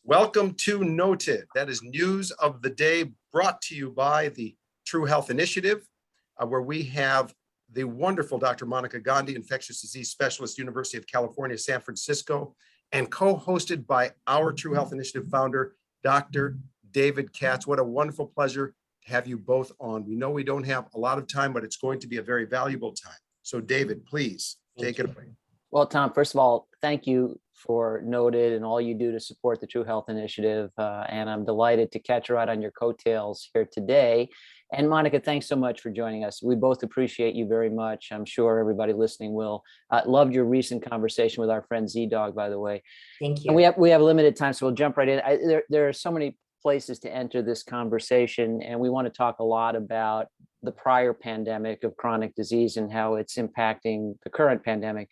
Welcome to Noted. That is news of the day brought to you by the True Health Initiative, where we have the wonderful Dr. Monica Gandhi, infectious disease specialist, University of California, San Francisco, and co-hosted by our True Health Initiative founder, Dr. David Katz. What a wonderful pleasure to have you both on. We know we don't have a lot of time, but it's going to be a very valuable time. So David, please take it away. Well, Tom, first of all, thank you for Noted and all you do to support the True Health Initiative. And I'm delighted to catch a ride on your coattails here today. And Monica, thanks so much for joining us. We both appreciate you very much. I'm sure everybody listening will. Loved your recent conversation with our friend Z-Dog, by the way. Thank you. And we have limited time, so we'll jump right in. There are so many places to enter this conversation, and we want to talk a lot about the prior pandemic of chronic disease and how it's impacting the current pandemic.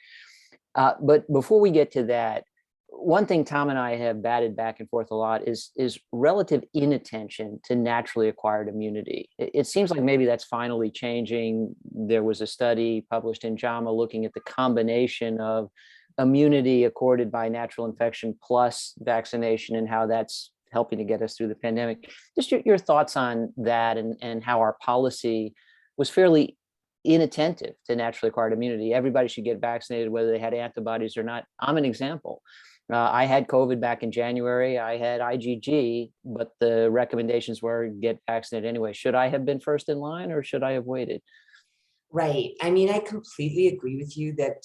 But before we get to that, one thing Tom and I have batted back and forth a lot is relative inattention to naturally acquired immunity. It seems like maybe that's finally changing. There was a study published in JAMA looking at the combination of immunity accorded by natural infection plus vaccination and how that's helping to get us through the pandemic. Just your thoughts on that and how our policy was fairly inattentive to naturally acquired immunity. Everybody should get vaccinated, whether they had antibodies or not. I'm an example. I had COVID back in January. I had IgG, but the recommendations were get vaccinated anyway. Should I have been first in line or should I have waited? Right. I mean, I completely agree with you that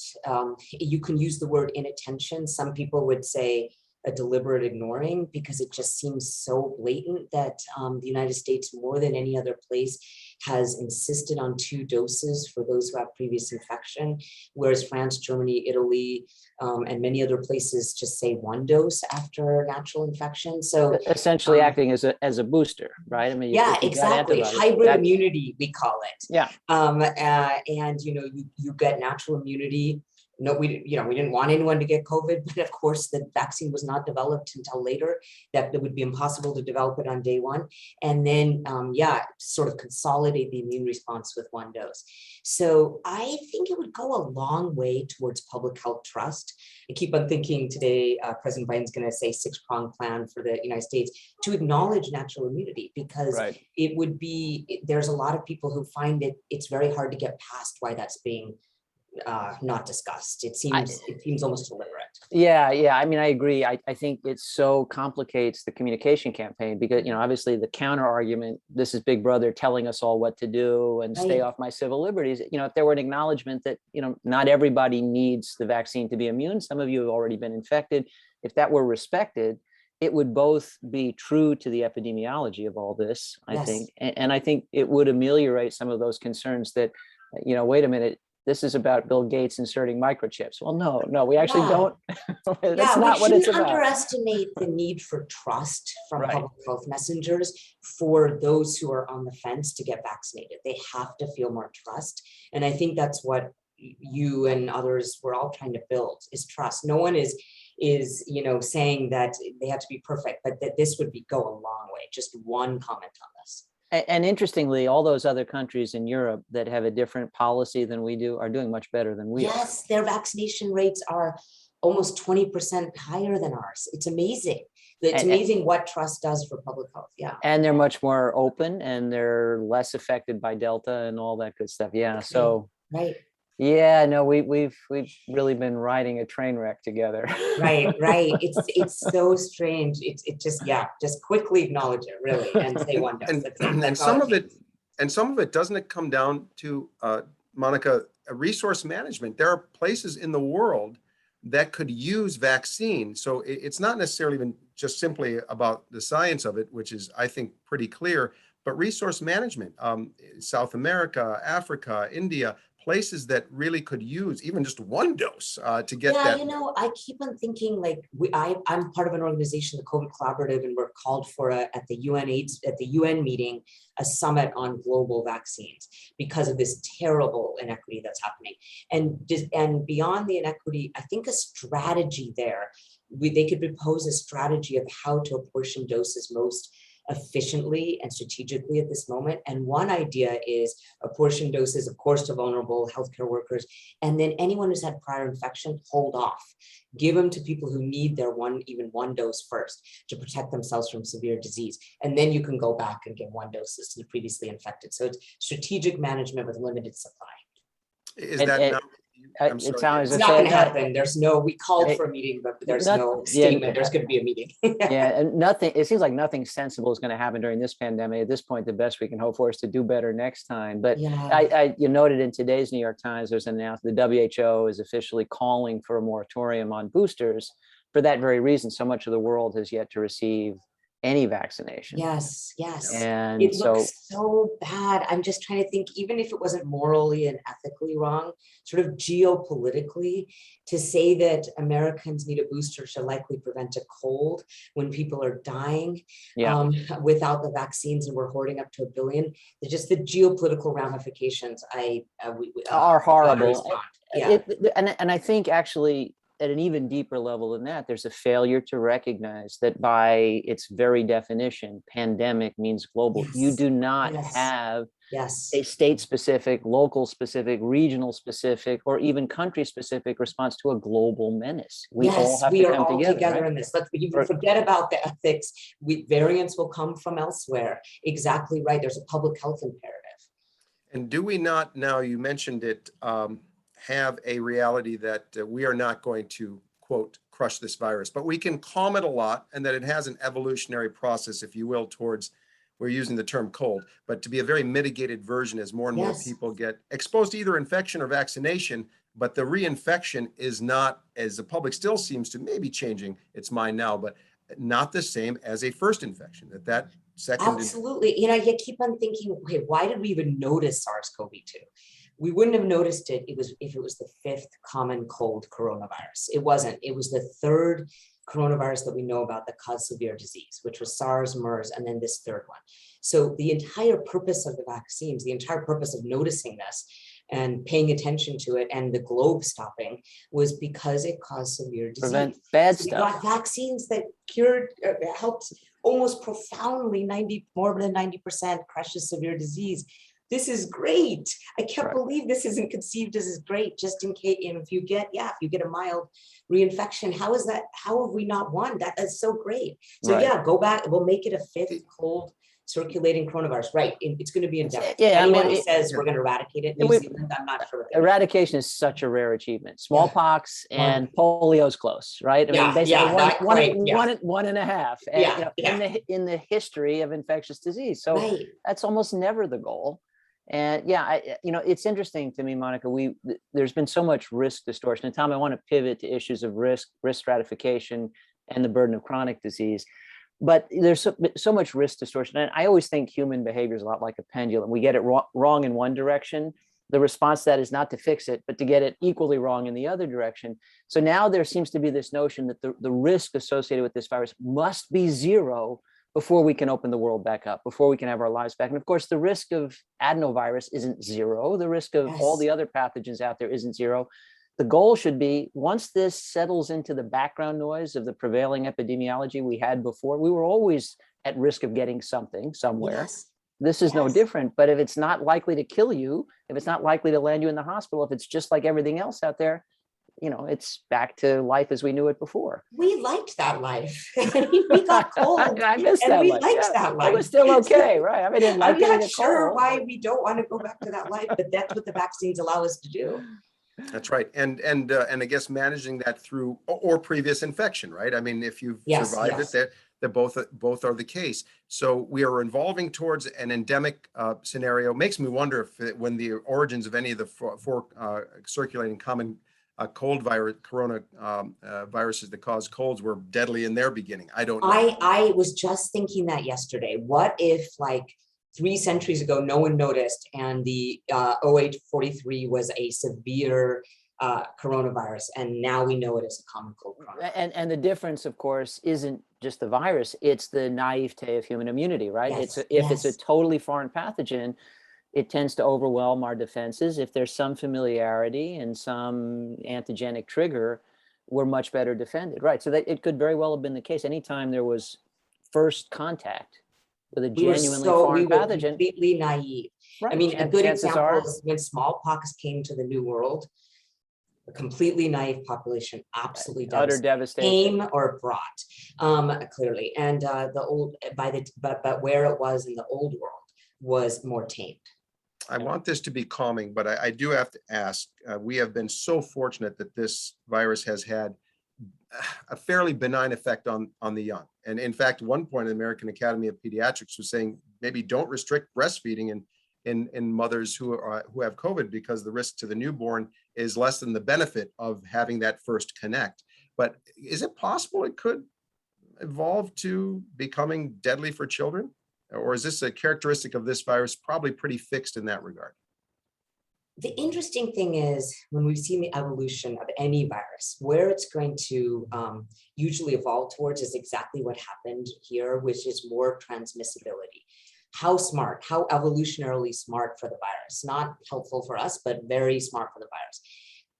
you can use the word inattention. Some people would say a deliberate ignoring, because it just seems so blatant that the United States, more than any other place, has insisted on 2 doses for those who have previous infection, whereas France, Germany, Italy, and many other places just say 1 dose after natural infection. So essentially acting as a booster, right? I mean, yeah, exactly. Hybrid immunity, we call it. Yeah. And you get natural immunity. No, we didn't want anyone to get COVID, but of course the vaccine was not developed until later, that it would be impossible to develop it on day 1. And then, sort of consolidate the immune response with 1 dose. So I think it would go a long way towards public health trust. I keep on thinking today, President Biden's going to say 6-pronged plan for the United States to acknowledge natural immunity, because it would be, there's a lot of people who find it's very hard to get past why that's being not discussed. It seems almost deliberate. Yeah. I mean, I agree. I think it so complicates the communication campaign because, obviously the counter argument, this is Big Brother telling us all what to do and stay off my civil liberties. If there were an acknowledgement that, not everybody needs the vaccine to be immune. Some of you have already been infected. If that were respected, it would both be true to the epidemiology of all this, I think. And I think it would ameliorate some of those concerns that, wait a minute, this is about Bill Gates inserting microchips. Well, no, we actually don't. That's not what it's about. We shouldn't underestimate the need for trust from public health messengers for those who are on the fence to get vaccinated. They have to feel more trust. And I think that's what you and others were all trying to build, is trust. No one is saying that they have to be perfect, but that this would go a long way. Just one comment on this. And interestingly, all those other countries in Europe that have a different policy than we do are doing much better than we are. Yes, their vaccination rates are almost 20% higher than ours. It's amazing. It's amazing what trust does for public health. Yeah. And they're much more open and they're less affected by Delta and all that good stuff. Yeah. So. Right. Yeah, no, we've really been riding a train wreck together. Right. It's so strange. It just quickly acknowledge it, really, and say 1 dose. And some of it doesn't it come down to Monica, resource management. There are places in the world that could use vaccine. So it's not necessarily even just simply about the science of it, which is, I think, pretty clear, but resource management, South America, Africa, India, places that really could use even just 1 dose to get that. Yeah, I keep on thinking I'm part of an organization, the COVID Collaborative, and we're called for at the UN meeting, a summit on global vaccines because of this terrible inequity that's happening. And beyond the inequity, I think a strategy there, they could propose a strategy of how to apportion doses most efficiently and strategically at this moment. And one idea is apportion doses, of course, to vulnerable healthcare workers. And then anyone who's had prior infection, hold off. Give them to people who need their even one dose first to protect themselves from severe disease. And then you can go back and give one doses to the previously infected. So it's strategic management with limited supply. Is And- that and- not? I- I'm it sorry. sounds- It's I not say going to that- happen. We called for a meeting, but there's no statement. There's going to be a meeting. Yeah, and it seems like nothing sensible is going to happen during this pandemic. At this point, the best we can hope for is to do better next time. But Yeah. you noted in today's New York Times, there's an announcement, the WHO is officially calling for a moratorium on boosters for that very reason. So much of the world has yet to receive any vaccination. Yes. And It so, looks so bad. I'm just trying to think, even if it wasn't morally and ethically wrong, sort of geopolitically, to say that Americans need a booster to likely prevent a cold when people are dying yeah. without the vaccines, and we're hoarding up to 1 billion. Just the geopolitical ramifications Are horrible. respond. Yeah. And I think actually at an even deeper level than that, there's a failure to recognize that by its very definition, pandemic means global. Yes. You do not Yes. have Yes. a state-specific, local-specific, regional-specific, or even country-specific response to a global menace. We all have we to are come all together, right? in this. Let's even forget about the ethics. Variants will come from elsewhere. Exactly right. There's a public health imperative. And do we not, now you mentioned it, have a reality that we are not going to, quote, crush this virus, but we can calm it a lot, and that it has an evolutionary process, if you will, towards, we're using the term cold, but to be a very mitigated version as more and more Yes. people get exposed to either infection or vaccination, but the reinfection is not, as the public still seems to maybe changing its mind now, but not the same as a first infection, that second. Absolutely. You keep on thinking, okay, why did we even notice SARS-CoV-2? We wouldn't have noticed it if it was the 5th common cold coronavirus. It wasn't. It was the 3rd coronavirus that we know about that caused severe disease, which was SARS, MERS, and then this 3rd one. So the entire purpose of the vaccines, the entire purpose of noticing this and paying attention to it and the globe stopping was because it caused severe disease. Prevent bad So we stuff. got vaccines that cured, helped almost profoundly, more than 90% crushes severe disease. This is great. I can't believe this isn't conceived as great, just in case, if you get a mild reinfection, how is that? How have we not won? That is so great. So go back, we'll make it a 5th cold circulating coronavirus. Right, it's going to be endemic. Anyone who says we're going to eradicate it, New Zealand, I'm not sure. Eradication is such a rare achievement. Smallpox and polio is close, right? I mean, basically one and a half in the history of infectious disease. So that's almost never the goal. And it's interesting to me, Monica, there's been so much risk distortion. And Tom, I want to pivot to issues of risk stratification and the burden of chronic disease. But there's so much risk distortion. And I always think human behavior is a lot like a pendulum. We get it wrong in one direction. The response to that is not to fix it, but to get it equally wrong in the other direction. So now there seems to be this notion that the risk associated with this virus must be zero before we can open the world back up, before we can have our lives back. And of course, the risk of adenovirus isn't zero. The risk of all the other pathogens out there isn't zero. The goal should be, once this settles into the background noise of the prevailing epidemiology we had before, we were always at risk of getting something somewhere. This is no different, but if it's not likely to kill you, if it's not likely to land you in the hospital, if it's just like everything else out there, it's back to life as we knew it before. We liked that life. We got cold. I missed and that we life. liked that life. It was still okay, right? I mean, I didn't like I'm not sure why we don't want to go back to that life, but that's what the vaccines allow us to do. That's right. And I guess managing that through or previous infection, right? I mean, if you've survived it, that both are the case. So we are evolving towards an endemic scenario. Makes me wonder if when the origins of any of the four circulating common cold virus, corona viruses that cause colds were deadly in their beginning. I don't know. I was just thinking that yesterday. What if 3 centuries ago, no one noticed, and the 0843 was a severe coronavirus, and now we know it as a common cold coronavirus. And the difference, of course, isn't just the virus, it's the naivete of human immunity, right? If it's a totally foreign pathogen, it tends to overwhelm our defenses. If there's some familiarity and some antigenic trigger, we're much better defended, right? So that it could very well have been the case. Anytime there was first contact with a We were genuinely we foreign were pathogen. completely naive. I Right. mean, a And good chances example are, is when smallpox came to the New World, a completely naive population, absolutely utter devastated. devastation. Came or brought, clearly, and the old but where it was in the old world was more tamed. I want this to be calming, but I do have to ask, we have been so fortunate that this virus has had a fairly benign effect on the young. And in fact, one point, the American Academy of Pediatrics was saying, maybe don't restrict breastfeeding in mothers who have COVID, because the risk to the newborn is less than the benefit of having that first connect. But is it possible it could evolve to becoming deadly for children? Or is this a characteristic of this virus probably pretty fixed in that regard? The interesting thing is when we've seen the evolution of any virus, where it's going to usually evolve towards is exactly what happened here, which is more transmissibility. How smart, how evolutionarily smart for the virus, not helpful for us, but very smart for the virus.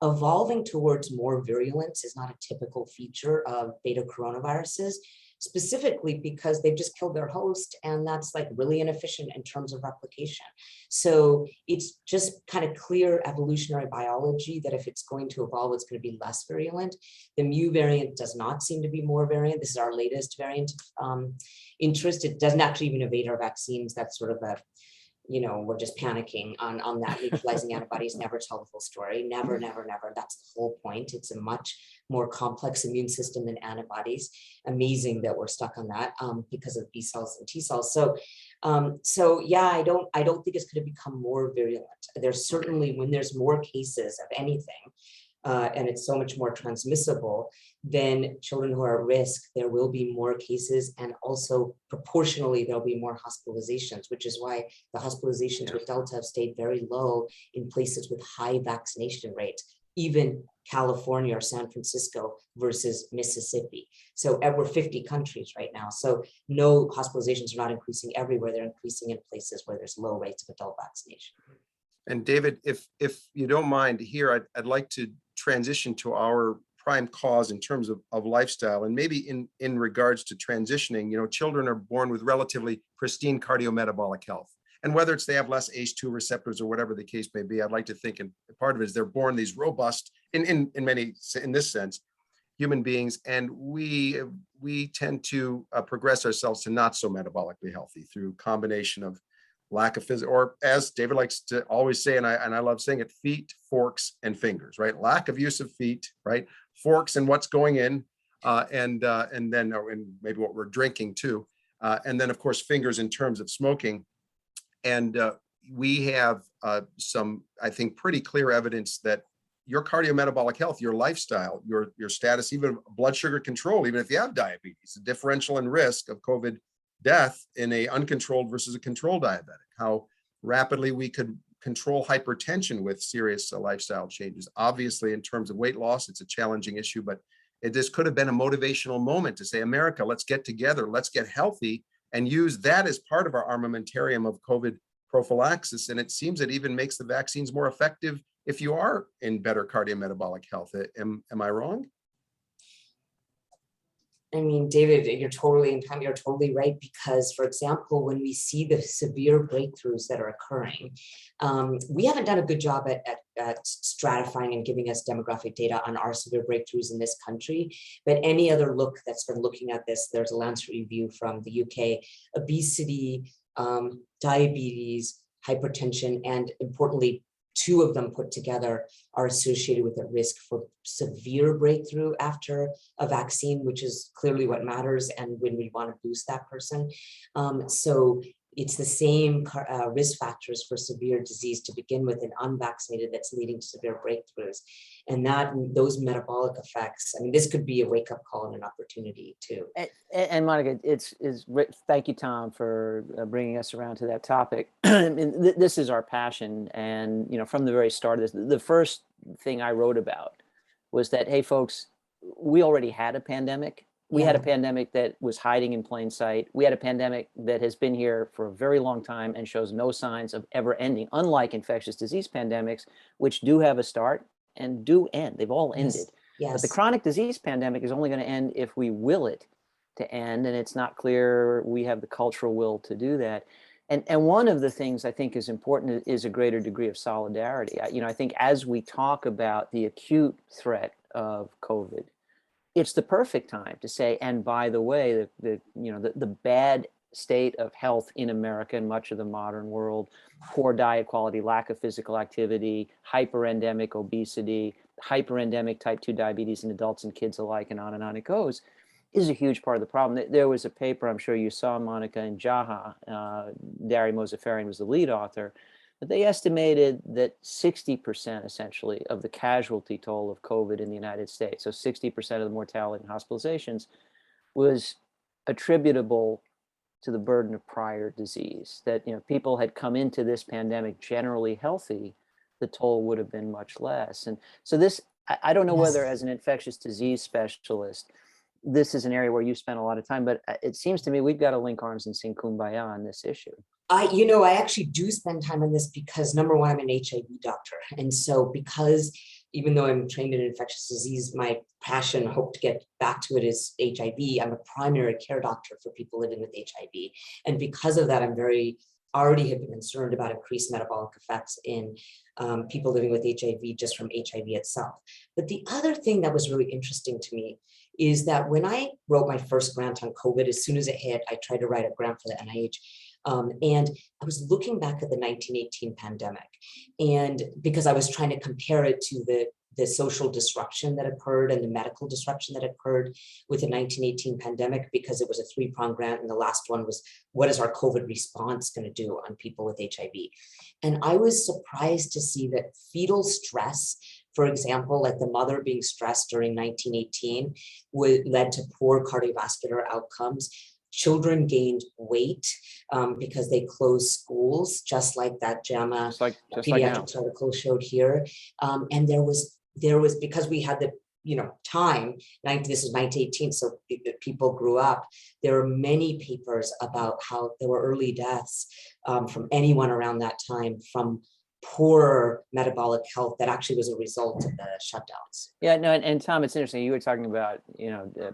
Evolving towards more virulence is not a typical feature of beta coronaviruses, specifically because they've just killed their host, and that's like really inefficient in terms of replication. So it's just kind of clear evolutionary biology that if it's going to evolve, it's going to be less virulent. The mu variant does not seem to be more variant. This is our latest variant interest. It doesn't actually even evade our vaccines. That's sort of a, we're just panicking on that. Neutralizing antibodies never tell the full story. Never, never, never. That's the whole point. It's a much more complex immune system than antibodies. Amazing that we're stuck on that because of B cells and T cells. So yeah, I don't think it's going to become more virulent. There's certainly, when there's more cases of anything, and it's so much more transmissible, then children who are at risk, there will be more cases, and also proportionally there'll be more hospitalizations, which is why the hospitalizations with Delta have stayed very low in places with high vaccination rates, even California or San Francisco versus Mississippi. So we're 50 countries right now. So no, hospitalizations are not increasing everywhere. They're increasing in places where there's low rates of adult vaccination. And David, if you don't mind here, I'd like to transition to our prime cause in terms of lifestyle, and maybe in regards to transitioning. Children are born with relatively pristine cardiometabolic health, and whether it's they have less ACE2 receptors or whatever the case may be, I'd like to think, and part of it is they're born these robust, in this sense, human beings, and we tend to progress ourselves to not so metabolically healthy through combination of lack of physical, or as David likes to always say, and I love saying it, feet, forks, and fingers, right? Lack of use of feet, right? Forks and what's going in, and then maybe what we're drinking too, and then of course fingers in terms of smoking. And we have some, I think, pretty clear evidence that your cardiometabolic health, your lifestyle, your status, even blood sugar control, even if you have diabetes, the differential in risk of COVID death in a uncontrolled versus a controlled diabetic, how rapidly we could control hypertension with serious lifestyle changes. Obviously, in terms of weight loss, it's a challenging issue, but this could have been a motivational moment to say, America, let's get together, let's get healthy, and use that as part of our armamentarium of COVID prophylaxis. And it seems it even makes the vaccines more effective if you are in better cardiometabolic health. Am I wrong? I mean, David, you're totally right, because, for example, when we see the severe breakthroughs that are occurring, we haven't done a good job at stratifying and giving us demographic data on our severe breakthroughs in this country. But any other look that's been looking at this, there's a Lancet review from the UK, obesity, diabetes, hypertension, and importantly, two of them put together are associated with a risk for severe breakthrough after a vaccine, which is clearly what matters and when we want to boost that person. So it's the same risk factors for severe disease to begin with in unvaccinated that's leading to severe breakthroughs. And those metabolic effects, I mean, this could be a wake-up call and an opportunity too. And Monica, thank you, Tom, for bringing us around to that topic. I mean, this is our passion. And, from the very start of this, the first thing I wrote about was that, hey, folks, we already had a pandemic. We had a pandemic that was hiding in plain sight. We had a pandemic that has been here for a very long time and shows no signs of ever ending, unlike infectious disease pandemics, which do have a start and do end. They've all ended. Yes. But the chronic disease pandemic is only going to end if we will it. to end, and it's not clear we have the cultural will to do that. And one of the things I think is important is a greater degree of solidarity. I think as we talk about the acute threat of COVID, it's the perfect time to say, and by the way, the bad state of health in America and much of the modern world, poor diet quality, lack of physical activity, hyperendemic obesity, hyperendemic type 2 diabetes in adults and kids alike, and on it goes, is a huge part of the problem. There was a paper, I'm sure you saw, Monica, in JAHA, Dari Mozaffarian was the lead author, but they estimated that 60% essentially of the casualty toll of COVID in the United States, so 60% of the mortality and hospitalizations, was attributable to the burden of prior disease. That people had come into this pandemic generally healthy, the toll would have been much less. And so this, I don't know whether as an infectious disease specialist, this is an area where you spend a lot of time, but it seems to me we've got to link arms and sing Kumbaya on this issue. I actually do spend time on this because number one, I'm an HIV doctor. And so because even though I'm trained in infectious disease, my passion, hope to get back to it, is HIV. I'm a primary care doctor for people living with HIV. And because of that, already have been concerned about increased metabolic effects in people living with HIV just from HIV itself. But the other thing that was really interesting to me is that when I wrote my first grant on COVID, as soon as it hit, I tried to write a grant for the NIH. And I was looking back at the 1918 pandemic, and because I was trying to compare it to the social disruption that occurred and the medical disruption that occurred with the 1918 pandemic, because it was a three-pronged grant, and the last one was, what is our COVID response going to do on people with HIV? And I was surprised to see that fetal stress, for example, like the mother being stressed during 1918, led to poor cardiovascular outcomes. Children gained weight because they closed schools, just like that JAMA pediatrics article showed here. And there was because we had the time. This is 1918, so people grew up. There are many papers about how there were early deaths from anyone around that time from poor metabolic health that actually was a result of the shutdowns. Yeah, no, and Tom, it's interesting. You were talking about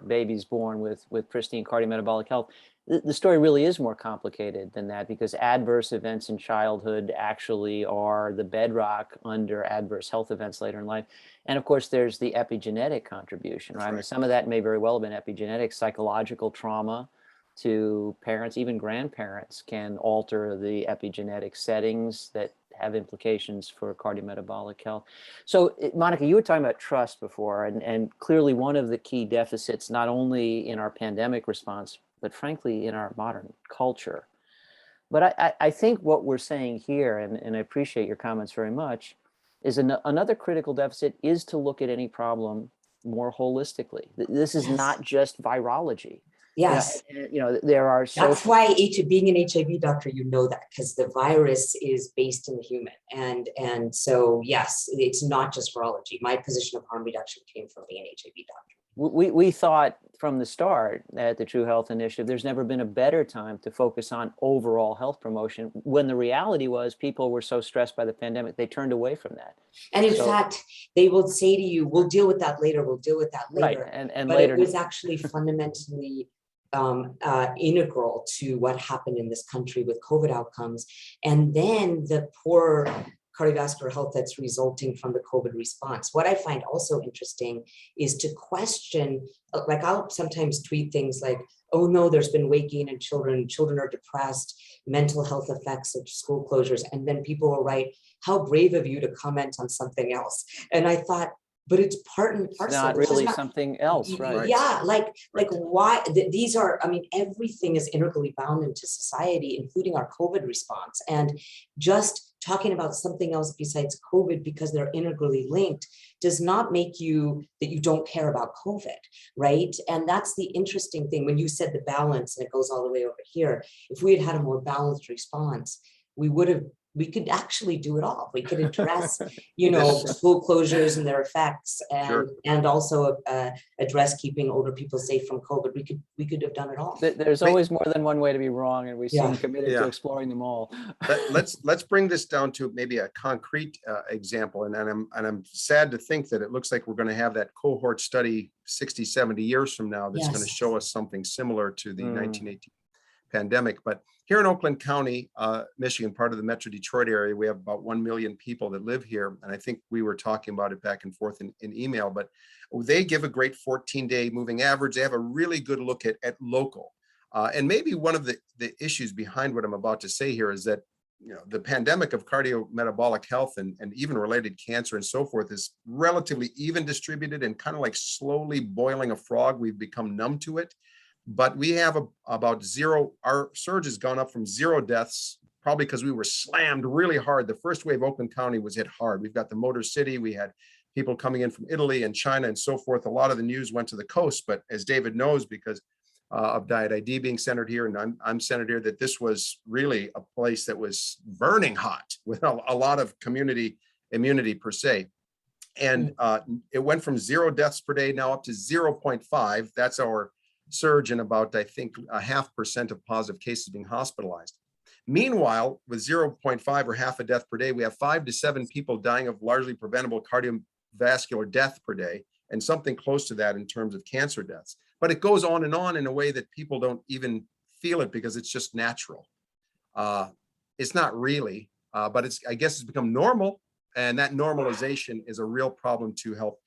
babies born with pristine cardiometabolic health. The story really is more complicated than that, because adverse events in childhood actually are the bedrock under adverse health events later in life. And of course, there's the epigenetic contribution, right? I mean, some of that may very well have been epigenetic. Psychological trauma to parents, even grandparents, can alter the epigenetic settings that have implications for cardiometabolic health. So Monica, you were talking about trust before, and clearly one of the key deficits, not only in our pandemic response, but frankly in our modern culture. But I think what we're saying here, and I appreciate your comments very much, is another critical deficit is to look at any problem more holistically. This is not just virology. Yes. There are social... That's why being an HIV doctor, that, because the virus is based in the human. And so, yes, it's not just virology. My position of harm reduction came from being an HIV doctor. We thought from the start at the True Health Initiative, there's never been a better time to focus on overall health promotion, when the reality was people were so stressed by the pandemic, they turned away from that. And in fact, they will say to you, we'll deal with that later, we'll deal with that later. Right. And but later, it was actually fundamentally integral to what happened in this country with COVID outcomes. And then the poor cardiovascular health that's resulting from the COVID response. What I find also interesting is to question, like I'll sometimes tweet things like, oh no, there's been weight gain in children are depressed, mental health effects of school closures. And then people will write, how brave of you to comment on something else. And I thought, but it's part and parcel. Not really something else, right? Yeah, like why these are, everything is integrally bound into society, including our COVID response. And just talking about something else besides COVID because they're integrally linked does not make you that you don't care about COVID, right? And that's the interesting thing. When you said the balance, and it goes all the way over here, if we had had a more balanced response, we would have we could actually do it all. We could address, school closures and their effects, and also address keeping older people safe from COVID. We could have done it all. There's always more than one way to be wrong, and we seem committed to exploring them all. Let's bring this down to maybe a concrete example, and I'm sad to think that it looks like we're going to have that cohort study 60, 70 years from now that's going to show us something similar to the 1918 pandemic. But here in Oakland County, Michigan, part of the Metro Detroit area, we have about 1 million people that live here. And I think we were talking about it back and forth in email, but they give a great 14-day moving average. They have a really good look at local. And maybe one of the issues behind what I'm about to say here is that, the pandemic of cardiometabolic health and even related cancer and so forth is relatively even distributed and kind of like slowly boiling a frog. We've become numb to it. But we have about zero, our surge has gone up from 0 deaths, probably because we were slammed really hard. The first wave, Oakland County was hit hard. We've got the Motor City, we had people coming in from Italy and China and so forth. A lot of the news went to the coast, but as David knows, because of Diet ID being centered here, and I'm centered here, that this was really a place that was burning hot with a lot of community immunity per se. And it went from 0 deaths per day now up to 0.5. That's our surge in about, I think, 0.5% of positive cases being hospitalized. Meanwhile, with 0.5 or half a death per day, we have 5 to 7 people dying of largely preventable cardiovascular death per day, and something close to that in terms of cancer deaths. But it goes on in a way that people don't even feel it because it's just natural. It's not really, but I guess it's become normal, and that normalization is a real problem to health.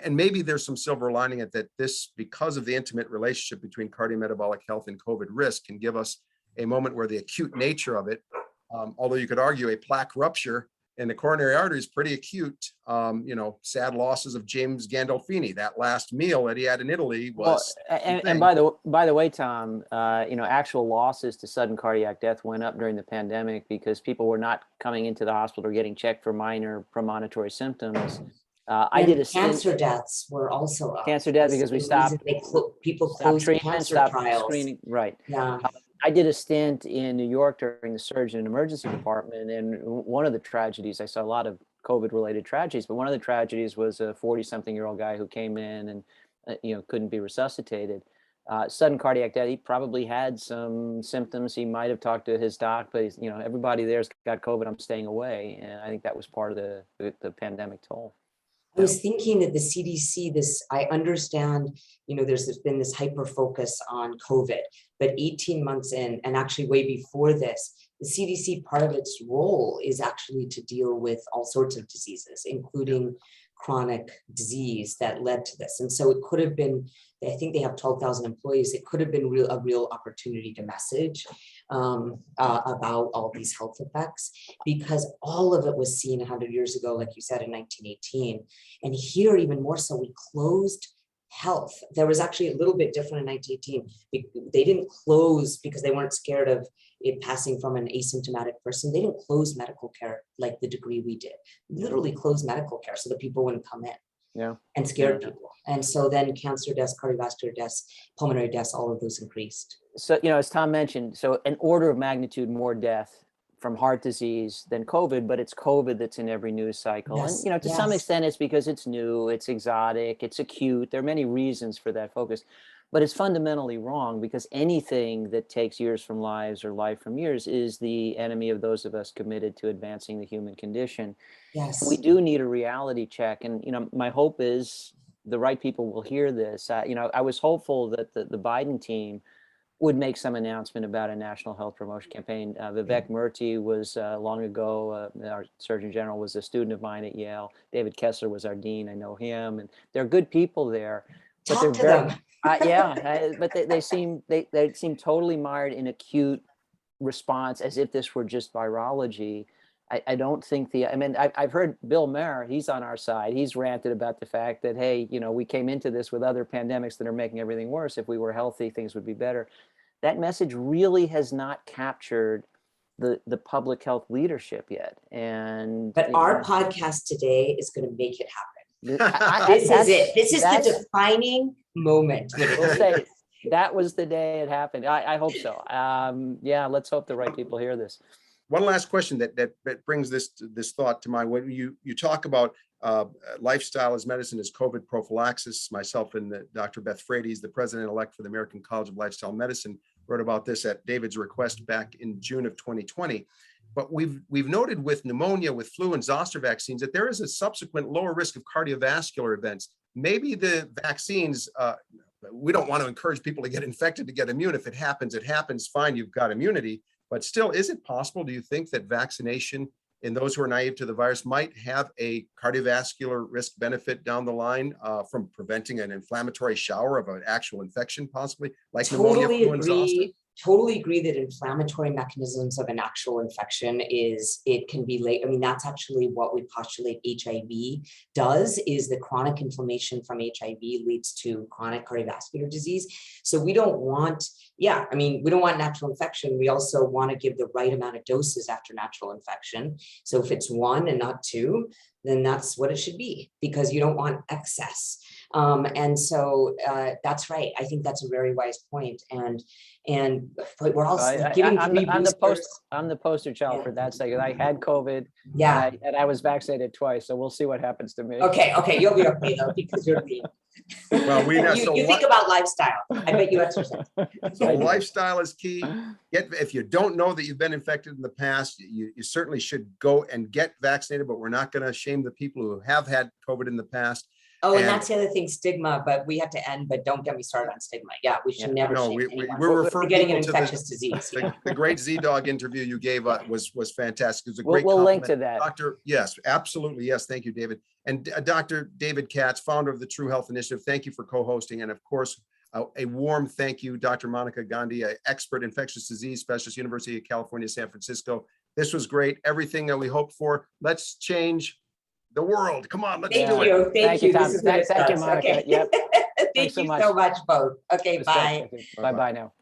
And maybe there's some silver lining at that this, because of the intimate relationship between cardiometabolic health and COVID risk, can give us a moment where the acute nature of it, although you could argue a plaque rupture in the coronary artery is pretty acute. Sad losses of James Gandolfini. That last meal that he had in Italy was. Well, and by the way, Tom, actual losses to sudden cardiac death went up during the pandemic because people were not coming into the hospital or getting checked for minor premonitory symptoms. I did a cancer deaths were also up. Cancer deaths because we stopped. People closed cancer trials. Screening. Right. Yeah. I did a stint in New York during the surge in an emergency department, and one of the tragedies, I saw a lot of COVID-related tragedies, but one of the tragedies was a 40-something-year-old guy who came in and couldn't be resuscitated. Sudden cardiac death. He probably had some symptoms. He might have talked to his doc, but everybody there's got COVID. I'm staying away, and I think that was part of the pandemic toll. I was thinking that the CDC, I understand, there's been this hyper focus on COVID, but 18 months in, and actually way before this, the CDC, part of its role is actually to deal with all sorts of diseases, including chronic disease that led to this. And so it could have been, I think they have 12,000 employees. It could have been a real opportunity to message about all these health effects, because all of it was seen 100 years ago, like you said, in 1918. And here, even more so, we closed health. There was actually a little bit different in 1918. They didn't close because they weren't scared of it passing from an asymptomatic person. They didn't close medical care like the degree we did. Literally closed medical care so that people wouldn't come in. And scared people. And so then cancer deaths, cardiovascular deaths, pulmonary deaths, all of those increased. So, as Tom mentioned, so an order of magnitude more death from heart disease than COVID, but it's COVID that's in every news cycle. Yes, and, to some extent, it's because it's new, it's exotic, it's acute. There are many reasons for that focus, but it's fundamentally wrong, because anything that takes years from lives or life from years is the enemy of those of us committed to advancing the human condition. Yes. We do need a reality check. And, my hope is the right people will hear this. I was hopeful that the Biden team would make some announcement about a national health promotion campaign. Vivek Murthy was long ago, our Surgeon General was a student of mine at Yale. David Kessler was our dean. I know him, and they're good people there. But Talk to them. But they seem totally mired in acute response, as if this were just virology. I don't think I've heard Bill Maher, he's on our side. He's ranted about the fact that, hey, we came into this with other pandemics that are making everything worse. If we were healthy, things would be better. That message really has not captured the public health leadership yet. But our podcast today is going to make it happen. This is it. This is the defining moment. We'll say that was the day it happened. I hope so. Let's hope the right people hear this. One last question that brings this thought to mind. When you talk about lifestyle as medicine as COVID prophylaxis, myself and Dr. Beth Frades, the president-elect for the American College of Lifestyle Medicine, wrote about this at David's request back in June of 2020. But we've noted with pneumonia, with flu and zoster vaccines, that there is a subsequent lower risk of cardiovascular events. Maybe the vaccines, we don't want to encourage people to get infected to get immune. If it happens, fine, you've got immunity. But still, is it possible, do you think, that vaccination in those who are naive to the virus might have a cardiovascular risk benefit down the line from preventing an inflammatory shower of an actual infection, possibly like pneumonia, flu, and zoster? Totally agree that inflammatory mechanisms of an actual infection it can be late. I mean, that's actually what we postulate HIV does, is the chronic inflammation from HIV leads to chronic cardiovascular disease. So we don't want, we don't want natural infection. We also want to give the right amount of doses after natural infection. So if it's 1 and not 2, then that's what it should be, because you don't want excess. And so that's right. I think that's a very wise point. And we're also giving I'm the poster child for that. Second, I had COVID. Yeah, and I was vaccinated twice. So we'll see what happens to me. Okay, you'll be okay though, because you're lean. Well, you think about lifestyle. I bet you exercise. So lifestyle is key. If you don't know that you've been infected in the past, you certainly should go and get vaccinated, but we're not going to shame the people who have had COVID in the past. Oh, and that's the other thing, stigma, but we have to end, but don't get me started on stigma. Yeah, we should never shame anyone. We're getting an infectious disease. The great Z-Dog interview you gave was fantastic. It was a great We'll link to that. Doctor, yes, absolutely. Yes, thank you, David. And Dr. David Katz, founder of the True Health Initiative, thank you for co-hosting. And of course, a warm thank you, Dr. Monica Gandhi, an expert infectious disease specialist, University of California, San Francisco. This was great. Everything that we hoped for. Let's change the world. Come on, let's do it. Thank you, Tom. Thank you, Monica. Okay. Yep. Thank you so much, both. Okay, bye. Bye-bye now.